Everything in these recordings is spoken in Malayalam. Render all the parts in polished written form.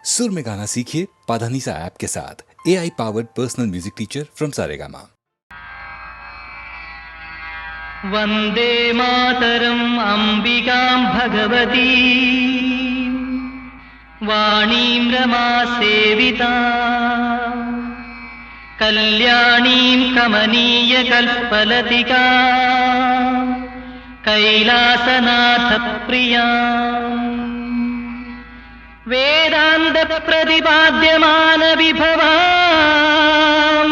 सुर में गाना सीखिए पाधानीसा ऐप के साथ। AI powered personal music teacher from Saregama. वंदे मातरम् अंबिकां भगवती वाणीं रमा सेविता कल्याणीं कमनीय कल्पलतिका कैलासनाथ प्रिया वेदांत प्रतिपाद्यमान विभवां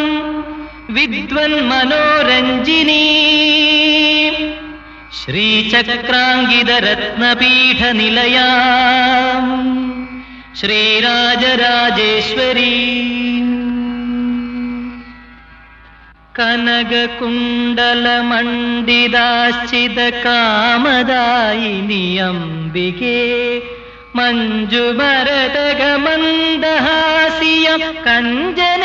विद्वन्मनोरञ्जिनी श्रीचक्राङ्गितरत्नपीठ निलया श्रीराजराजेश्वरी कनककुण्डलमण्डिताश्चितकामदायिनि अम्बिके मञ्जुमरतगमन्दहास्यं कञ्जनेर्मिमायिगे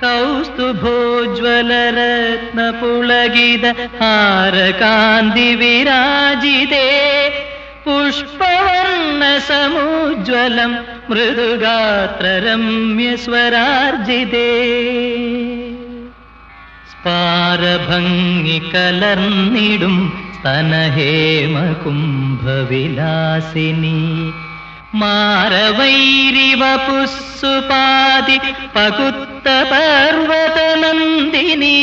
कौस्तुभोज्ज्वलरत्नपुलकित हारकान्तिविराजिते पुष्पवर्णसमुज्ज्वलं मृदुगात्ररम्यस्वरार्जिते स्पारभङ्गिकलर्निडुं स्तनहेमकुम्भविलासिनी मारवैरिवपुस्सुपाति पकुत्तपर्वतनन्दिनी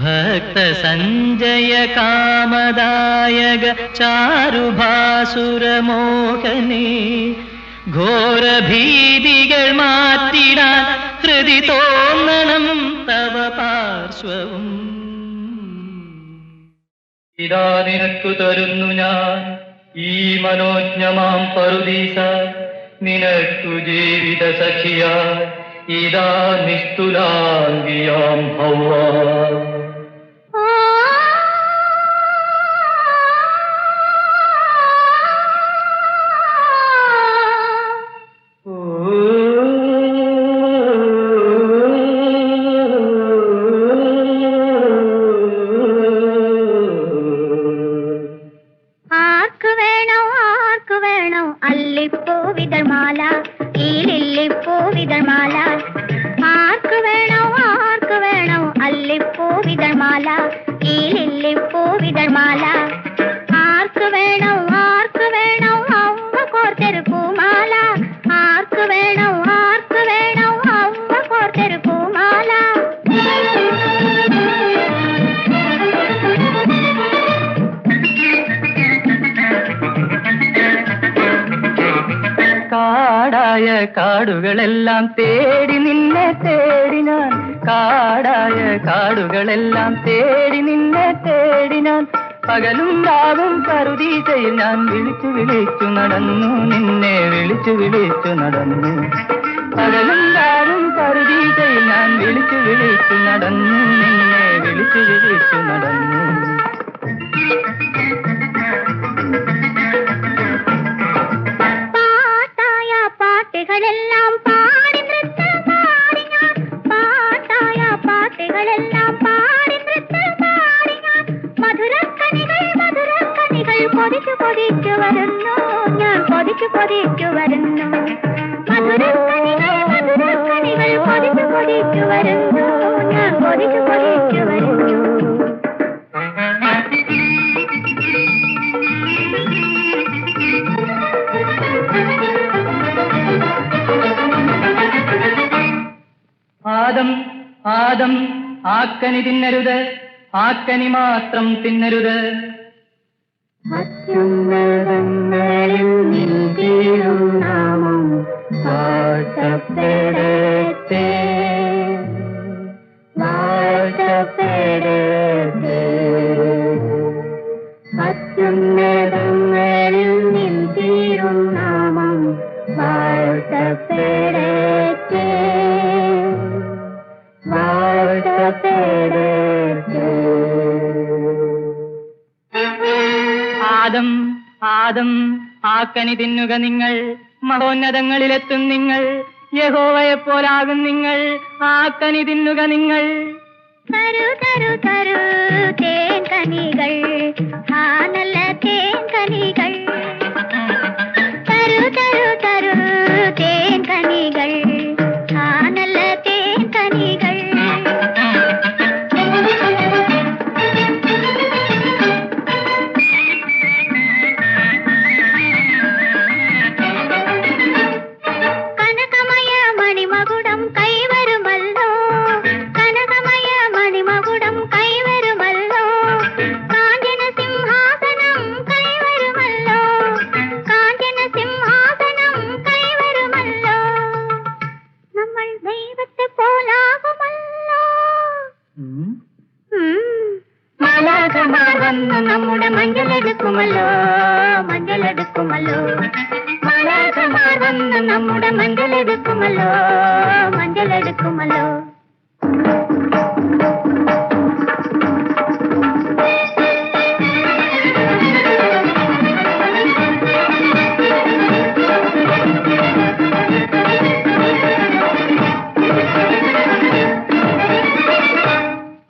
भक्तसञ्जय कामदायक चारुभासुरमोहने घोरभीतिകൾ മാറ്റിടാൻ ഹൃദി തോന്നണം തവ പാർശ്വവും ഇതാ നിനക്കു തരുന്നു ഞാൻ ഈ മനോജ്ഞമാം പറുദീസ നിനക്കു ജീവിത സഖിയ ഇതാ നിസ്തുലാംഗിയാം ഹൗവ കാടായ കാടുകളെല്ലാം തേടി നിന്നെ തേടി ഞാൻ കാടായ കാടുകളെല്ലാം തേടി നിന്നെ തേടി ഞാൻ പകലും രാവും പറുദീസയിൽ ഞാൻ വിളിച്ചു വിളിച്ചു നടന്നു നിന്നെ വിളിച്ചു വിളിച്ചു നടന്നു പകലും രാവും പറുദീസയിൽ ഞാൻ വിളിച്ചു വിളിച്ചു നടന്നു നിന്നെ വിളിച്ചു വിളിച്ചു നടന്നു പാട്ടുകളെല്ലാം പാടി നൃത്തമാടി ഞാൻ പാട്ടായ പാട്ടുകളെല്ലാം പാടി നൃത്തമാടി ഞാൻ മധുരക്കണികൾ കൊതിച്ചു കൊതിച്ചു വരുന്നു ഞാൻ കൊതിച്ചു കൊതിച്ചു വരുന്നു മധുരക്കണികൾ കൊതിച്ചു കൊതിച്ചു വരുന്നു ഞാൻ കൊതിച്ചു കൊതിച്ചു വരുന്നു ആദം ആദം ആക്കനി തിന്നരുത് ആക്കനി മാത്രം തിന്നരുത് അത്യുന്നതങ്ങളിൽ നിൻ തിരുനാമം വാഴ്ത്തപ്പെടട്ടെ വാഴ്ത്തപ്പെടട്ടെ അത്യുന്നതങ്ങളിൽ നിൻ തിരുനാമം വാഴ്ത്തപ്പെടട്ടെ ആദം ആദം ആക്കനി തിന്നുക നിങ്ങൾ മഹോന്നതങ്ങളിലെത്തും നിങ്ങൾ യഹോവയെപ്പോലാകും നിങ്ങൾ ആക്കനി തിന്നുക നിങ്ങൾ തരു തരു തരു തേൻ കനികൾ വന്ന് നമ്മുടെ മഞ്ചലെടുക്കുമല്ലോ മഞ്ചലെടുക്കുമല്ലോ മാലാഖമാർ വന്ന് നമ്മുടെ മഞ്ചലെടുക്കുമല്ലോ മഞ്ചലെടുക്കുമല്ലോ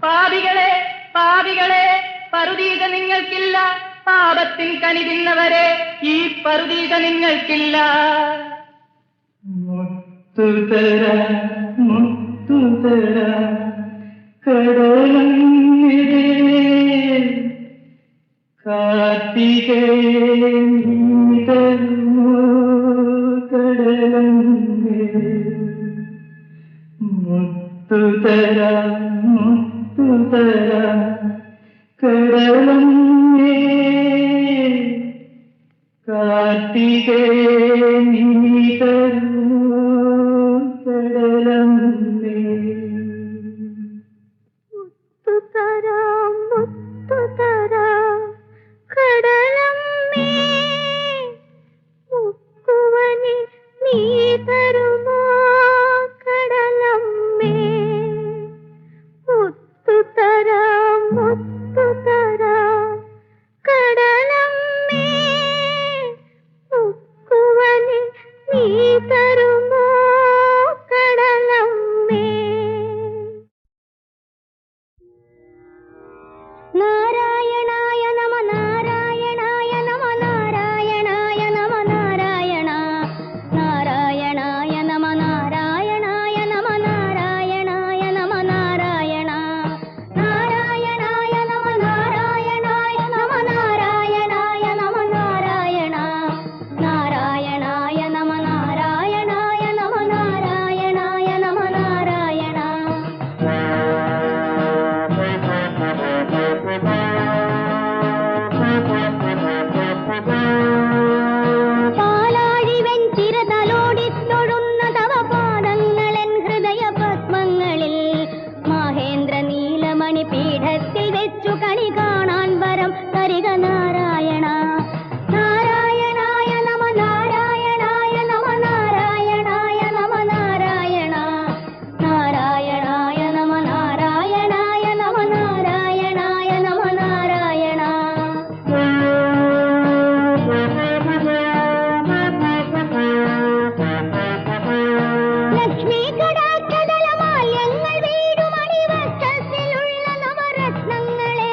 പാപികളെ പാപികളെ പറുദീക നിങ്ങൾക്കില്ല, പാപത്തിൻ കനി തിന്നവരെ ഈ പറുദീക നിങ്ങൾക്കില്ല. മുത്തുതര മുത്തുതര കടലേ കാർത്തികേ കടലേ മുത്തുതര മുത്തുതര കടലേ കാർത്തികേ കടലേ മുത്തുതര മുത്തുതര കടലമ്മേ മുക്കുവനി നീ തരുമോ കടലമ്മേ മുത്തുതര മുത്തുതര കടലമ്മേ മുക്കുവനി നീ തരുമോ കടലമ്മേ നാരായണായ നമ നാരായണായ നമ നാരായണായ നമ നാരായണ നാരായണായ നമ നാരായണായ നമ നാരായണായ നമ നാരായണ നാരായണായ നമ നാരായണായ നമ നാരായണായ നമ നാരായണ നാരായണായ നമ നാരായണായ നമ നാരായണായ നമ നാരായണ പാലാഴിവൻ ചിരതലോടിത്തൊഴുന്ന തവ പാദങ്ങളെൻ ഹൃദയ പത്മങ്ങളിൽ മഹേന്ദ്ര നീലമണി പീഠത്തിൽ വെച്ചു കണി കാണാൻ വരം തരിക നാരായണ നാരായണായ നമ നാരായണായ നമ നാരായണായ നമ നാരായണ നാരായണായ നമ നാരായണായ നമ നാരായണായ നമ നാരായണ ലക്ഷ്മി കടാക്ഷതല മാല്യങ്ങൾ വീടും അണിവസ്ത്രത്തിലുള്ള നവരത്നങ്ങളെ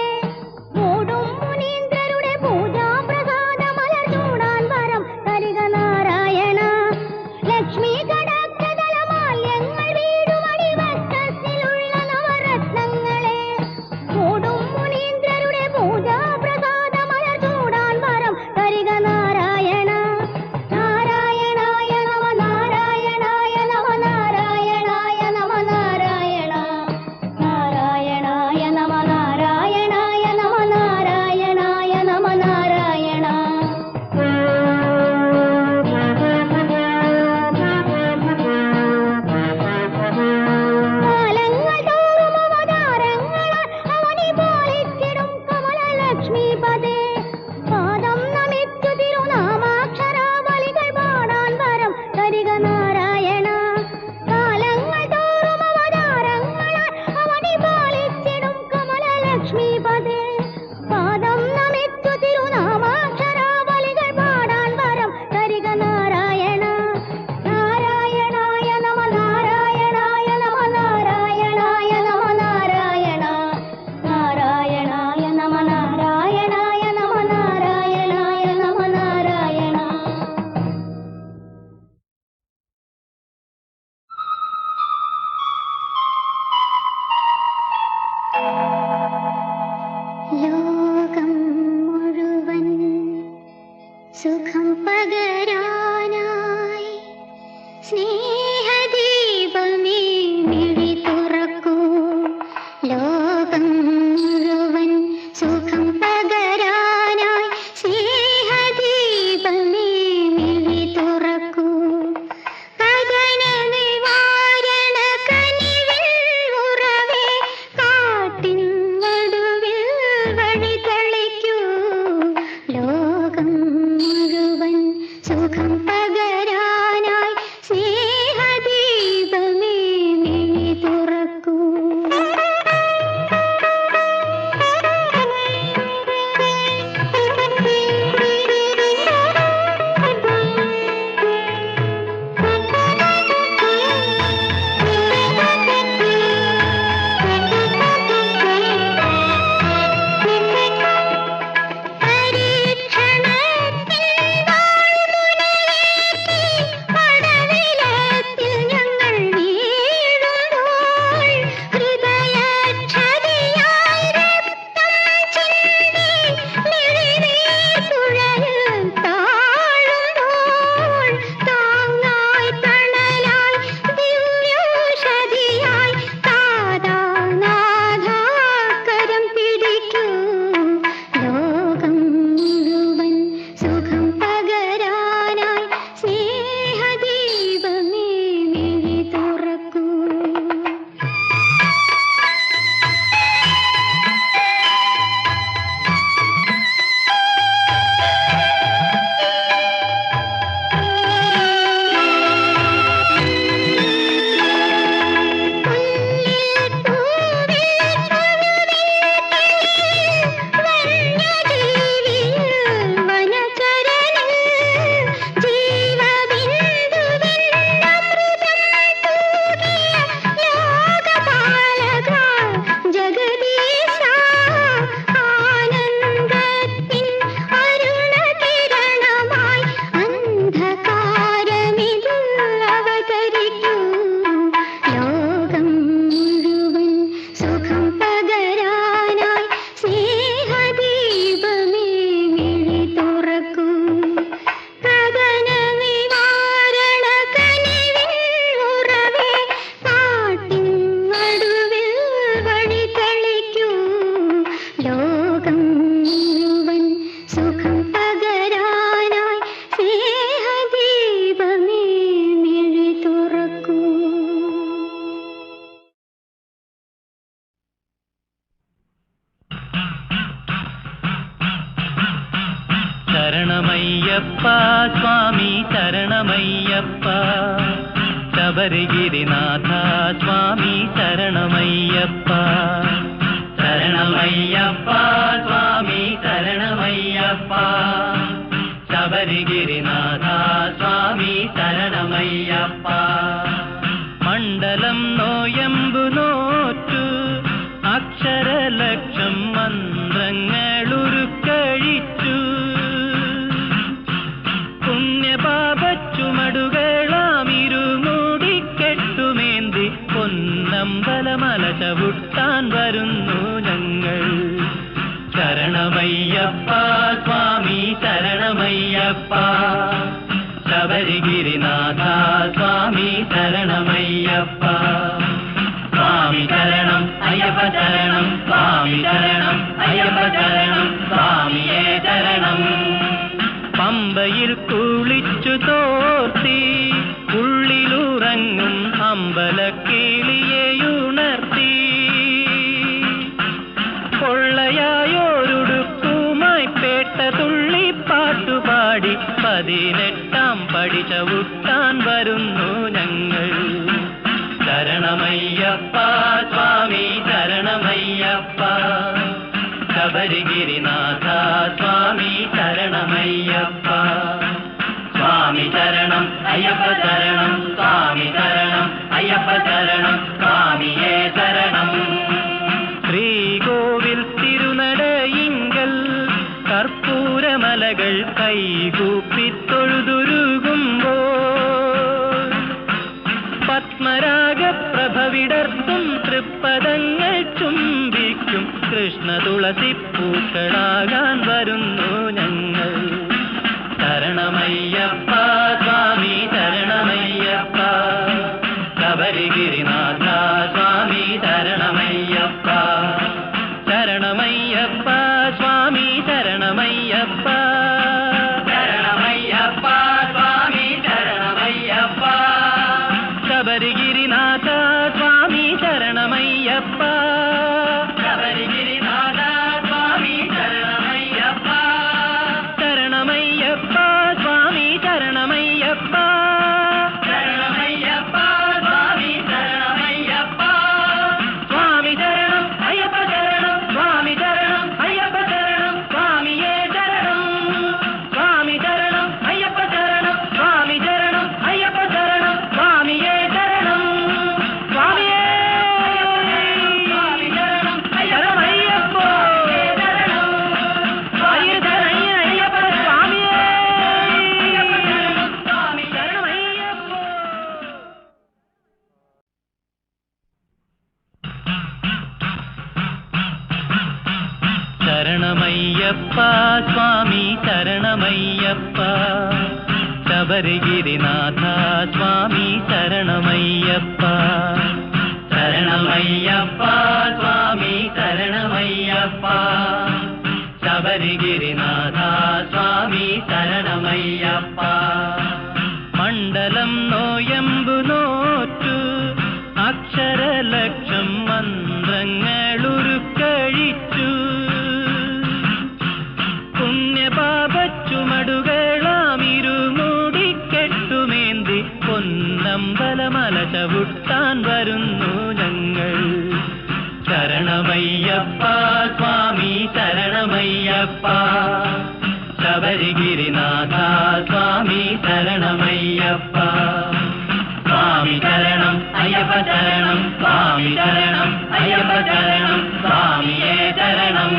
മൂടും മുനീന്ദ്രരുടെ പൂജാപ്രസാദ മലർ ചൂടാൻ വരം തരിക നാരായണ ലക്ഷ്മി കടാക്ഷതല മാല്യങ്ങൾ വീടും അണിവസ്ത്രത്തിലുള്ള നവരത്നങ്ങളെ മൂടും മുനീന്ദ്രരുടെ പൂജാപ്രസാദ മലർ ചൂടാൻ വരം തരിക നാരായണ നാരായണായ നമ നാരായണായ നമ നാരായണായ നമ നാരായണ നാരായണായ നമ നാരായണായ നമ നാരായണായ നമ നാരായണ കാലങ്ങൾ തോറും അവതാരങ്ങളാൽ അവനെ പാലിച്ചിടും കമലലക്ഷ്മീപദേ പാദം നമിച്ചു തിരുനാമാക്ഷരാവലികൾ പാടാൻ വരം തരിക നാരായണ കാലങ്ങൾ തോറും അവതാരങ്ങളാൽ അവനെ പാലിച്ചിടും കമലലക്ഷ്മീപദേ പാദം നമിച്ചു തിരുനാമാക്ഷരാവലികൾ പാടാൻ വരം തരിക നാരായണ നാരായണായ നമ നാരായണായ നമ നാരായണായ നമ നാരായണ നാരായണായ നമ നാരായണായ നമ നാരായണായ നമ നാരായണ ലോകം മുഴുവൻ സുഖം പകരാനായി സ്നേഹദീപമേ മിഴി തുറക്കൂ ലോകം മുഴുവൻ സുഖം പകരാനായി സ്നേഹദീപമേ മിഴി തുറക്കൂ പതന നിവാരണ കനിവിൽ ഉറവേ കാട്ടിൻ നടുവിൽ വഴി തെളിക്കൂ ശരണമയ്യപ്പ സ്വാമി ശരണമയ്യപ്പ ശബരിഗിരിനാഥ സ്വാമി ശരണമയ്യപ്പ ശരണമയ്യപ്പ സ്വാമി ശരണമയ്യപ്പ ശബരിഗിരിനാഥ സ്വാമി ശരണമയ്യപ്പ മണ്ഡലം നോയമ്പു നോറ്റു അക്ഷരലക്ഷം മന്ത്രങ്ങളുരുക്കഴിച്ചു പുണ്യപാപച്ചുമടുകളാമിരുമൂടിക്കെട്ടുമേന്തി പൊന്നമ്പലമല ചവിട്ടാൻ വരുന്നു ഞങ്ങൾ ശരണമയ്യപ്പ സ്വാമി ശരണമയ്യപ്പ ശബരിഗിരിനാഥ സ്വാമി ശരണമയ്യപ്പ സ്വാമി ശരണം അയ്യപ്പ ശരണം സ്വാമി ശരണം അയ്യപ്പ ശരണം സ്വാമിയേ ശരണം പമ്പയിൽ കുളിച്ചു തോർത്തി ഉള്ളിലുറങ്ങും അമ്പലക്കിളിയെയുണർത്തി കൊള്ളയായോരുടുക്കുമായി പേട്ട തുള്ളിപ്പാട്ടുപാടി 18 പടി ചവിട്ടാൻ വരുന്നു ഞങ്ങൾ ശരണമയ്യപ്പ സ്വാമി ശരണമയ്യപ്പ ശബരിഗിരിനാഥ സ്വാമി ശരണമയ്യപ്പ സ്വാമി ശരണം അയ്യപ്പ ശരണം സ്വാമി ശരണം അയ്യപ്പ ശരണം സ്വാമിയേ ശരണം ശ്രീകോവിൽ തിരുനടയിങ്കൽ കർപ്പൂരമലകൾ കൈകൂപ്പിത്തൊഴുതുരുകുമ്പോൾ പത്മരാഗപ്രഭവിടർത്തും തൃപ്പദങ്ങൾ ചുംബിക്കും കൃഷ്ണ തുളസിപ്പൂക്കളാകാൻ വരുന്നു ഞങ്ങൾ ശരണമയ്യപ്പ സ്വാമി ശരണമയ്യപ്പ ശബരിഗിരിനാഥ സ്വാമി ശരണമയ്യപ്പ ശരണമയ്യപ്പ സ്വാമി ശരണമയ്യപ്പ ശരണമയ്യപ്പ സ്വാമി ശരണമയ്യപ്പ ശബരിഗിരിനാഥ സ്വാമി ശരണമയ്യപ്പ ശബരിഗിരിനാഥ സ്വാമി ശരണമയ്യപ്പ ശരണമയ്യപ്പ സ്വാമി ശരണമയ്യപ്പ ശരണമയ്യപ്പ സ്വാമി ശരണമയ്യപ്പ സ്വാമി ശരണം അയ്യപ്പ ശരണം സ്വാമി ശരണം അയ്യപ്പ ശരണം സ്വാമിയേ ശരണം സ്വാമി ശരണം അയ്യപ്പ ശരണം സ്വാമി ശരണം അയ്യപ്പ ശരണം സ്വാമിയേ ശരണം സ്വാമിയേ സ്വാമി ശരണം ശരണമയ്യപ്പ ശരണം അയ്യപ്പ സ്വാമിയേ അയ്യപ്പ ശരണം സ്വാമി ശരണമയ്യപ്പ ശരണമയ്യപ്പ സ്വാമി ശരണമയ്യപ്പ ശബരിഗിരിനാഥ സ്വാമി ശരണമയ്യപ്പ ശരണമയ്യപ്പ സ്വാമി ശരണമയ്യപ്പ ശബരിഗിരിനാഥ സ്വാമി ശരണമയ്യപ്പ മണ്ഡലം നോയമ്പു നോറ്റു അക്ഷരലക്ഷം മന്ത്രങ്ങളുരുക്കഴിച്ചു പുണ്യപാപച്ചുമടുകളാമിരുമൂടിക്കെട്ടുമേന്തി പൊന്നമ്പലമല ചവിട്ടാൻ വരുന്നു ഞങ്ങൾ ശരണമയ്യപ്പ സ്വാമി ശരണമയ്യപ്പ ശബരിഗിരിനാഥ സ്വാമി ശരണമയ്യപ്പ സ്വാമി ശരണം അയ്യപ്പ ശരണം സ്വാമി ശരണം അയ്യപ്പ ശരണം സ്വാമിയേ ശരണം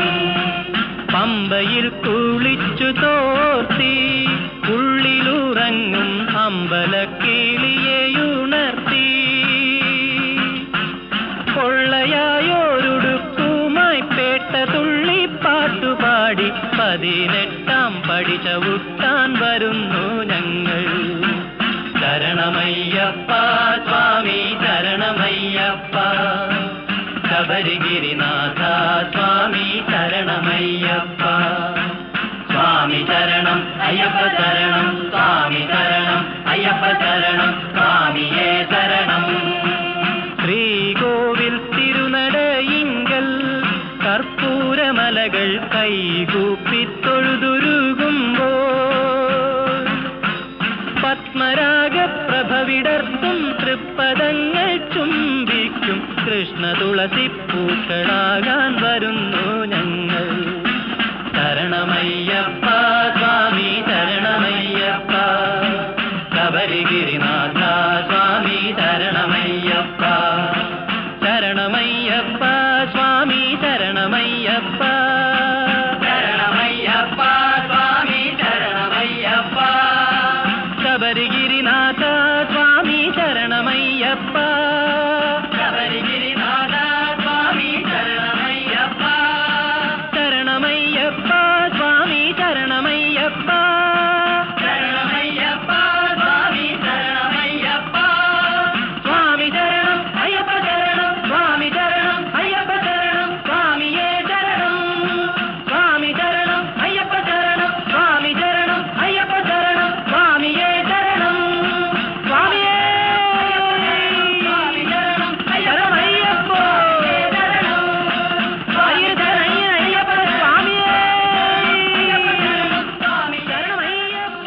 പമ്പയിൽ കുളിച്ചു തോർത്തി ഉള്ളിലുറങ്ങും അമ്പലക്കിളിയെയുണർത്തി കൊള്ളയായോരുടുക്കുമായി പേട്ട തുള്ളിപ്പാട്ടുപാടി 18 പടി ചവിട്ടാൻ വരുന്നു ഞങ്ങൾ ശരണമയ്യപ്പ സ്വാമി ശരണമയ്യപ്പ ശബരിഗിരിനാഥ സ്വാമി ശരണമയ്യപ്പ സ്വാമി ശരണം അയ്യപ്പ ശരണം സ്വാമി ശരണം അയ്യപ്പ ശരണം സ്വാമിയേ ശരണം ശ്രീകോവിൽ തിരുനടയിങ്കൽ കർപ്പൂരമലകൾ കൈകൂപ്പിത്തൊഴുതുരുകുമ്പോൾ തുളസിപ്പൂക്കളാകാൻ വരുന്നു ഞങ്ങൾ. ശരണമയ്യപ്പ സ്വാമി ശരണമയ്യപ്പ, ശബരിഗിരിനാഥ സ്വാമി ശരണമയ്യപ്പ. ശരണമയ്യപ്പ സ്വാമി ശരണമയ്യപ്പ, ശരണമയ്യപ്പ സ്വാമി ശരണമയ്യപ്പ. ശബരിഗിരിനാഥ സ്വാമി ശരണമയ്യപ്പ, ശബരിഗിരിനാഥ സ്വാമി ശരണമയ്യപ്പ. ശരണമയ്യപ്പ സ്വാമി ശരണമയ്യപ്പ, ശരണമയ്യപ്പ സ്വാമി ശരണമയ്യപ്പ. സ്വാമി ശരണം അയ്യപ്പ ശരണം, സ്വാമി ശരണം അയ്യപ്പ ശരണം, സ്വാമിയേ ശരണം. സ്വാമി ശരണം അയ്യപ്പ ശരണം, സ്വാമി ശരണം അയ്യപ്പ ശരണം, സ്വാമിയേ ശരണം. സ്വാമിയേ സ്വാമി ശരണം ശരണം അയ്യപ്പ ശരണം, അയ്യപ്പ സ്വാമിയേ സ്വാമി ശരണം അയ്യപ്പ.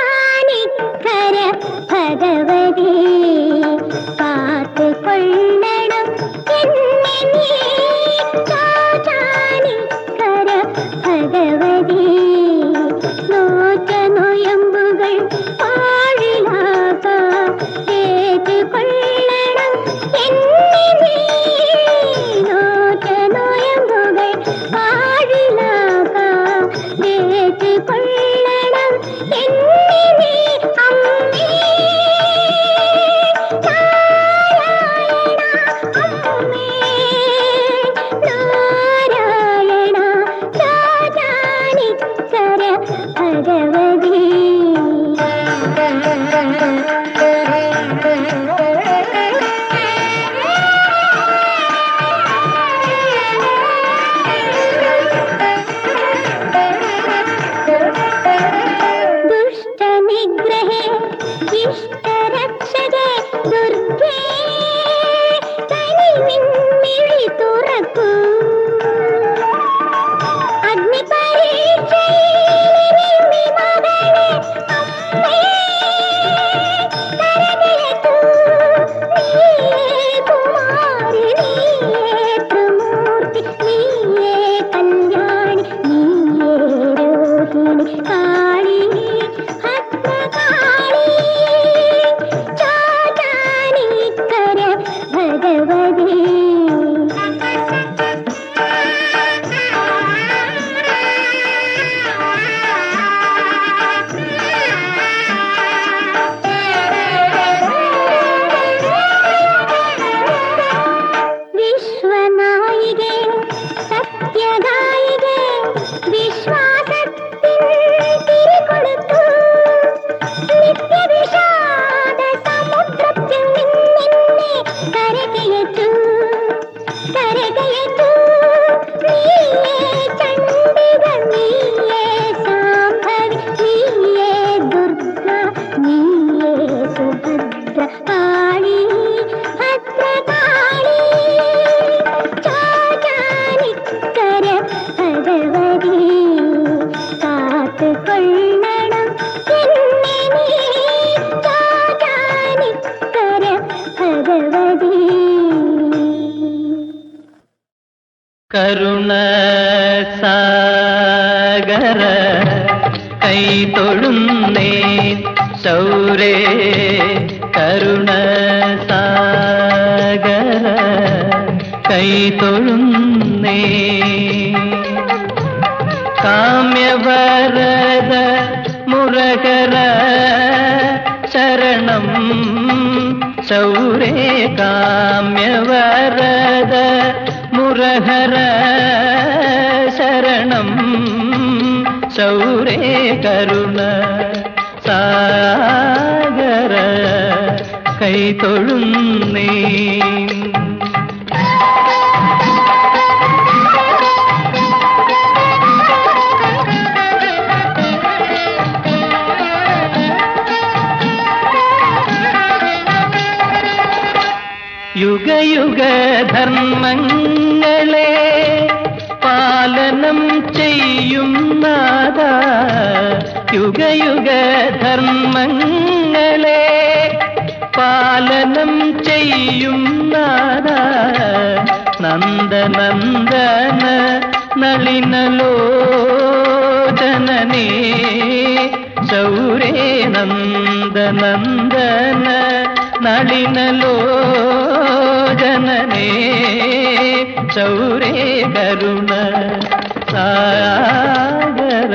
ചോറ്റാനിക്കര ഭഗവതി കാത്തുകൊള്ളണം എന്നെ നീ. ചോറ്റാനിക്കര ഭഗവതി നോറ്റ നൊയമ്പുകൾ പാഴിലാകാം ഏറ്റുകൊള്ളണം എന്നെ നീ. നോറ്റ നൊയമ്പുകൾ പാഴിലാകാം ഏറ്റുകൊള്ളണം എന്നെ നീ. അമ്മേ നാരായണ, അമ്മേ നാരായണ, ചോറ്റാനിക്കര ഭഗവതി. ദുഷ്ടനിഗ്രഹേ ഇഷ്ടരക്ഷകേ ദുർഗേ, കനിവിൻമിഴി തുറക്കൂ. അഗ്നിപരീക്ഷയിലിനി മകളെ അമ്മേ കരകയറ്റൂ. നീയേ കുമാരി, നീയേ ത്രിമൂർത്തി, നീയേ കല്യാണി, നീയേ രോഹിണി കാളി ഭദ്രകാളി. ചോറ്റാനിക്കര ഭഗവതി. വിശ്വനായികേ സത്യഗായികേ, വിശ്വാസത്തിൻ തിരികൊളുത്തു. നിത്യവിഷാദ സമുദ്രത്തിൽ നിന്നെ കരകയറ്റൂ. കരകയറ്റൂ. നീയേ ചണ്ഡിക, നീയേ സാംഭവി, നീയേ ദുർഗ, നീയേ സുഭദ്ര കാളി ഭദ്രകാളി. ചോറ്റാനിക്കര ഭഗവതി കാത്തുകൊള്ളണം എന്നെ നീ. ചോറ്റാനിക്കര ഭഗവതി. കരുണ സാഗര കൈ തൊഴുന്നേ ശൗരേ, കരുണ സാഗര കൈ തൊഴുന്നേ. കാമ്യവരദ മുരകര ശരണം ശൗരേ, കാമ്യവരദ മുരഹര ശരണം ശൗരേ. കരുണ സാഗര കൈ തൊഴുന്നേ. യുഗയുഗ ധർമ്മങ്ങളെ പാലിച്ചിടുന്ന പാലനം ചെയ്യും നാഥ യുഗയുഗ ധർമ്മങ്ങളെ പാലനം ചെയ്യും നാഥ നന്ദനന്ദന നളിനലോചനനേ ശൗരേ നന്ദനന്ദന നളിനലോചനനേ ശൗരേ കരുണ സാഗര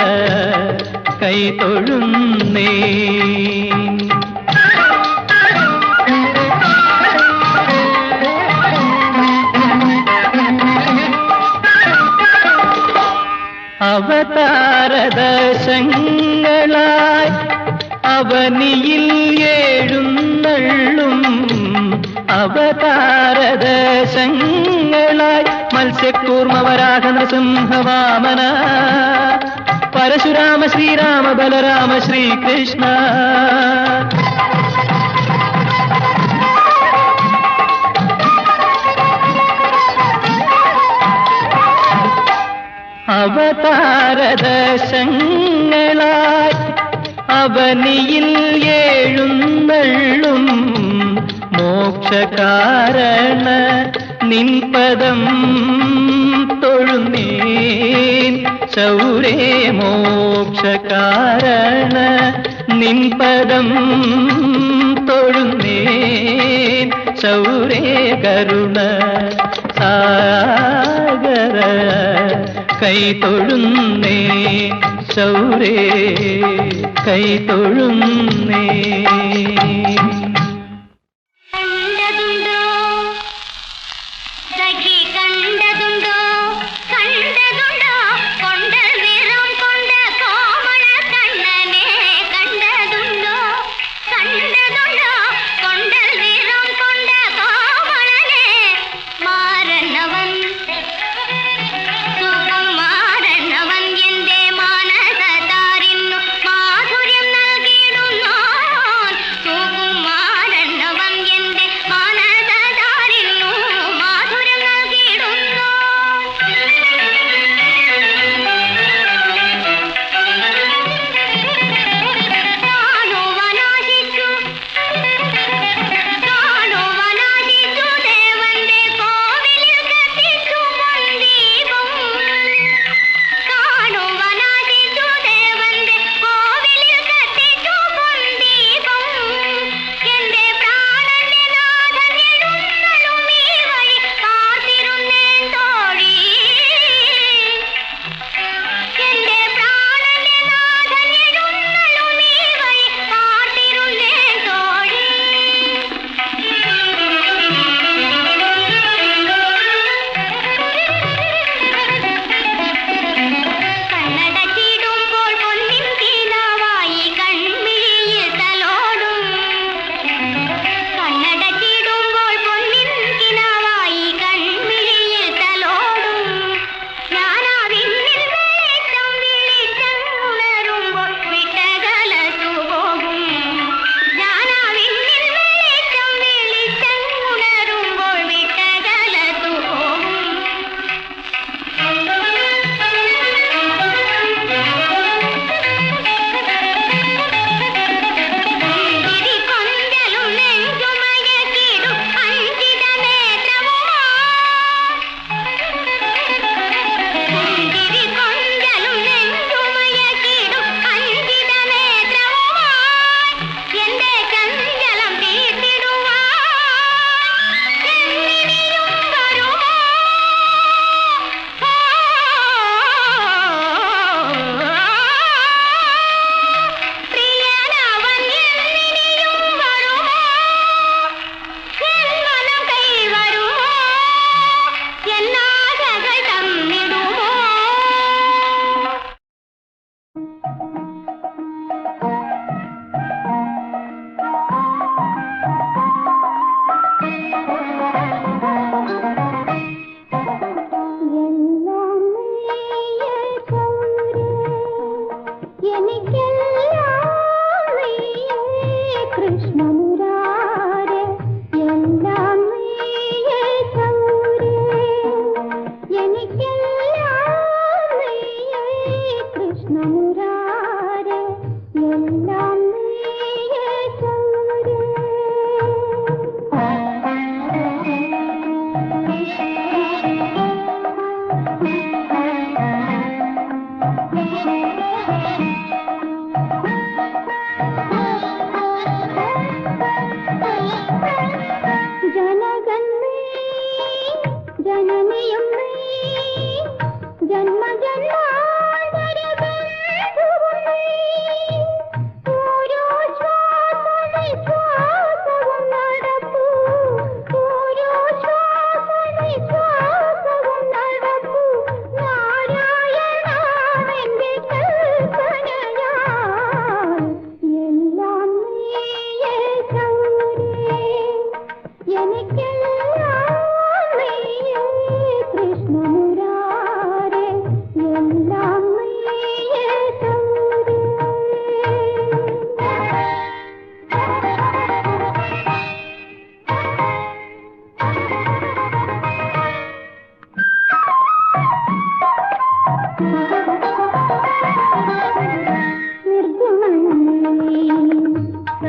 കൈതൊഴുന്നേ അവതാരദശങ്ങളായി അവനിയിൽ എഴുന്നള്ളും അവതാരദശങ്ങളായി മത്സ്യക്കൂർമ്മ വരാഹ നൃസിംഹവാമന പരശുരാമ ശ്രീരാമ ബലരാമ ശ്രീകൃഷ്ണ അവതാരദശങ്ങളായി അവനിയിൽ എഴുന്നള്ളും മോക്ഷകാരണ നിൻപദം തൊഴുന്നേൻ ശൗരേ മോക്ഷകാരണ നിൻപദം തൊഴുന്നേൻ ശൗരേ കരുണ സാഗര കൈതൊഴുന്നേ ശൗരേ കൈതൊഴുന്നേ കണ്ടതുണ്ടോ സഖി കണ്ടതുണ്ടോ കണ്ടതുണ്ടോ കൊണ്ട നിറം കൊണ്ട കോമള കണ്ണനെ കണ്ടതുണ്ടോ കണ്ടതുണ്ടോ കൊണ്ട നിറം കൊണ്ട കോമളനെ മാരണവൻ സുകുമാരനവൻ എന്റെ മാനസതാരിന്നു മാധുര്യം നൽകിയിടുന്നോൻ സുകുമാരനവൻ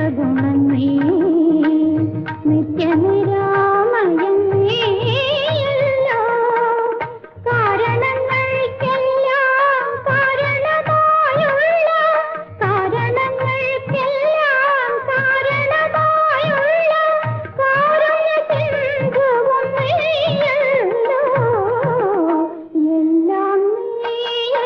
സകലഗുണമേ നിത്യനിരാമയമേ കാരണങ്ങൾക്കെല്ലാം കാരണമായുള്ള കാരുണ്യസിന്ധുവും നീയല്ലോ എല്ലാം നീയേ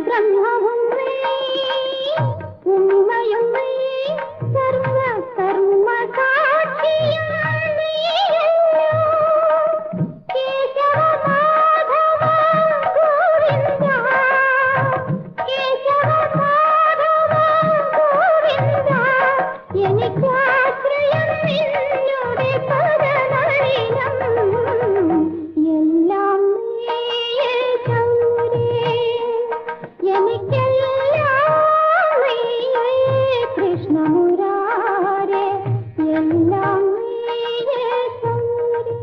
ബ്രഹ്മവും നീ ഉണ്മയും നീ സർവ കർമ്മ സാക്ഷിയും നീയല്ലോ കേശവ മാധവ ഗോവിന്ദ കേശവ മാധവ ഗോവിന്ദ എനിക്കാശ്രയം നിന്നുടെ പദനളിനം എല്ലാം നീയേ ഗൗരേ എനിക്കെല്ലാം നീയേ കൃഷ്ണമുരാരേ എല്ലാം നീയേ ഗൗരേ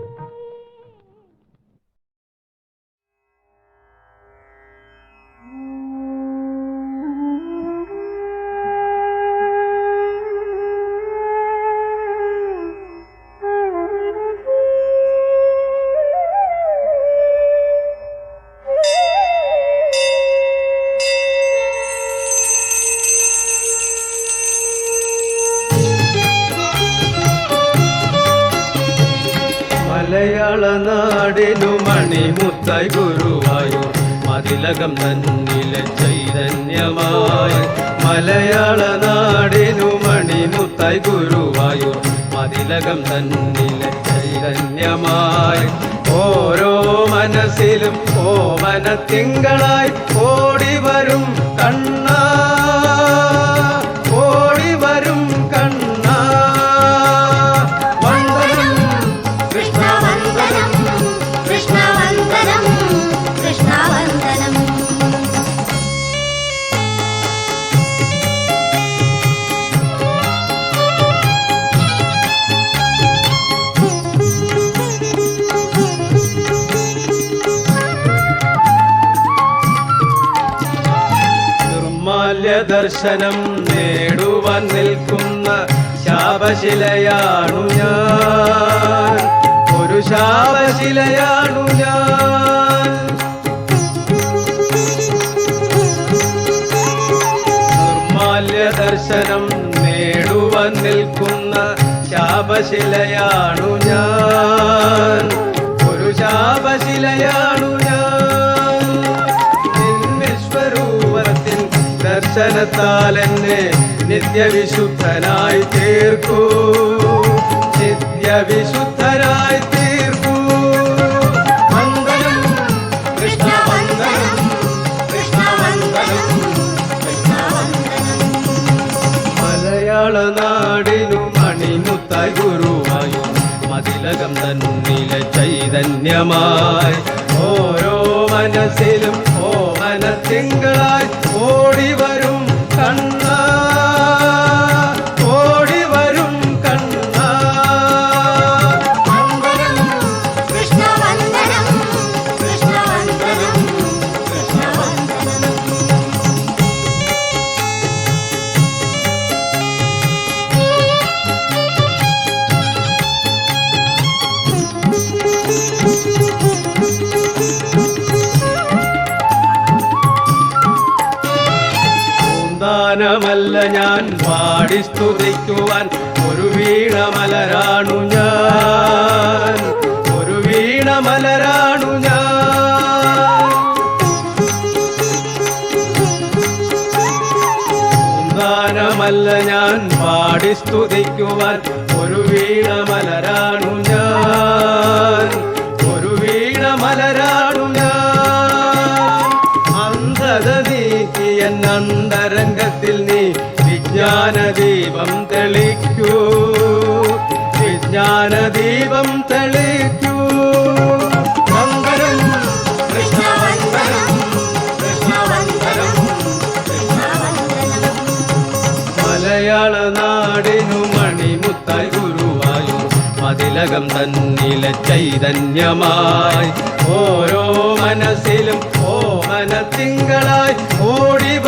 മലയാള നാടിനു മണിമുത്തായി ഗുരുവായൂർ മതിലകം തന്നിലെ ചൈതന്യമായി. മലയാള നാടിനു മണിമുത്തായി ഗുരുവായൂർ മതിലകം തന്നിലെ ചൈതന്യമായി. ഓരോ മനസ്സിലും ഓമന തിങ്കളായി ഓടിവരും കണ്ണാ ഓടിവരും കണ്ണാ. വന്ദനം കൃഷ്ണവന്ദനം കൃഷ്ണവന്ദനം കൃഷ്ണവന്ദനം നിർമാല്യ ദർശനം നേടുവാൻ നിൽക്കുന്ന ശാപശിലയാണു ഞാൻ, ഒരു ശാപശിലയാണു ഞാൻ. നിർമാല്യ ദർശനം നേടുവാൻ നിൽക്കുന്ന ശാപശിലയാണു ഞാൻ, ഒരു ശാപശിലയാണു ഞാൻ. നിൻ വിശ്വരൂപത്തിൻ ദർശനത്താൽ എന്നെ നിത്യവിശുദ്ധനായി തീർക്കൂ, നിത്യവിശുദ്ധനായി തീർക്കൂ. വന്ദനം കൃഷ്ണവന്ദനം കൃഷ്ണവന്ദനം കൃഷ്ണവന്ദനം മലയാള നാടിനു മണിമുത്തായി ഗുരുവായൂർ മതിലകം തന്നിലെ ചൈതന്യമായി. ഓരോ മനസ്സിലും ഓമന തിങ്കളായി ഓടിവരും കണ്ണാ ഓടിവരും കണ്ണാ. വന്ദനം കൃഷ്ണവന്ദനം കൃഷ്ണവന്ദനം കൃഷ്ണവന്ദനം പൂന്താനമല്ല ഞാൻ പാടി സ്തുതിക്കുവാൻ ഒരു വീണമലരാണു ഞാൻ, ഒരു വീണമലരാണു ഞാൻ. പൂന്താനമല്ല ഞാൻ പാടി സ്തുതിക്കുവാൻ ഒരു വീണമലരാണു ഞാൻ, ഒരു വീണമലരാണു ഞാൻ. അന്ധത നീക്കി എന്നന്തരംഗത്തിൽ നീ വിജ്ഞാനദീപം തെളിക്കൂ, വിജ്ഞാനദീപം തെളിക്കൂ. വന്ദനം കൃഷ്ണവന്ദനം കൃഷ്ണവന്ദനം കൃഷ്ണവന്ദനം മലയാള മലയാള നാടിനു മണിമുത്തായി ഗുരുവായൂർ മതിലകം തന്നിലെ ചൈതന്യമായി ഓരോ മനസ്സിലും ഓമന തിങ്കളായി ഓടിവ